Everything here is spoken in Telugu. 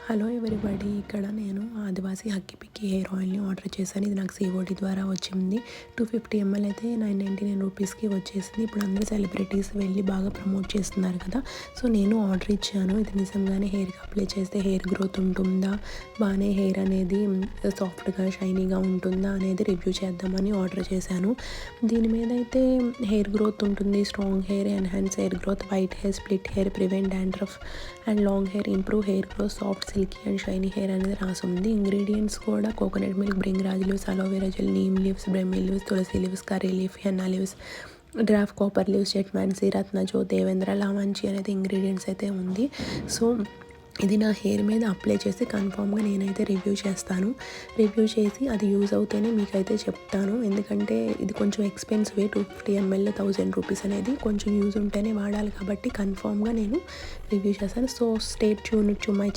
Hello everybody. ఇక్కడ నేను ఆదివాసి హక్కి పిక్కి హెయిర్ ఆయిల్ని ఆర్డర్ చేశాను. ఇది నాకు సిఓడి ద్వారా వచ్చింది. 250 ml అయితే 999 రూపీస్కి వచ్చేసింది. ఇప్పుడు అందరూ సెలబ్రిటీస్ వెళ్ళి బాగా ప్రమోట్ చేస్తున్నారు కదా, సో నేను ఆర్డర్ ఇచ్చాను. ఇది నిజంగానే హెయిర్కి అప్లై చేస్తే హెయిర్ గ్రోత్ ఉంటుందా, బాగానే హెయిర్ అనేది సాఫ్ట్గా షైనీగా ఉంటుందా అనేది రివ్యూ చేద్దామని ఆర్డర్ చేశాను. దీని మీద అయితే హెయిర్ గ్రోత్ ఉంటుంది, strong hair, enhance hair growth, white hair, split hair, prevent dandruff and long hair, improve hair growth, soft silky and shiny hair అనేది రాసి ఉంది. ఇంగ్రీడియంట్స్ కూడా coconut milk, bhringraj leaves, aloe vera gel, neem leaves, brahmi leaves, tulsi leaves, curry leaf, henna leaves, డ్రాఫ్ కాపర్ లీవ్స్, జెట్మాన్సీ, రత్నజో, దేవేంద్ర, లావంచి అనేది ఇంగ్రీడియంట్స్ అయితే ఉంది. సో ఇది నా హెయిర్ మీద అప్లై చేసి కన్ఫామ్గా నేనైతే రివ్యూ చేస్తాను. రివ్యూ చేసి అది యూజ్ అవుతేనే మీకైతే చెప్తాను. ఎందుకంటే ఇది కొంచెం ఎక్స్పెన్సివ్, 250 ml 1000 రూపీస్ అనేది కొంచెం యూజ్ ఉంటేనే వాడాలి కాబట్టి కన్ఫామ్గా నేను రివ్యూ చేస్తాను. So stay tuned to my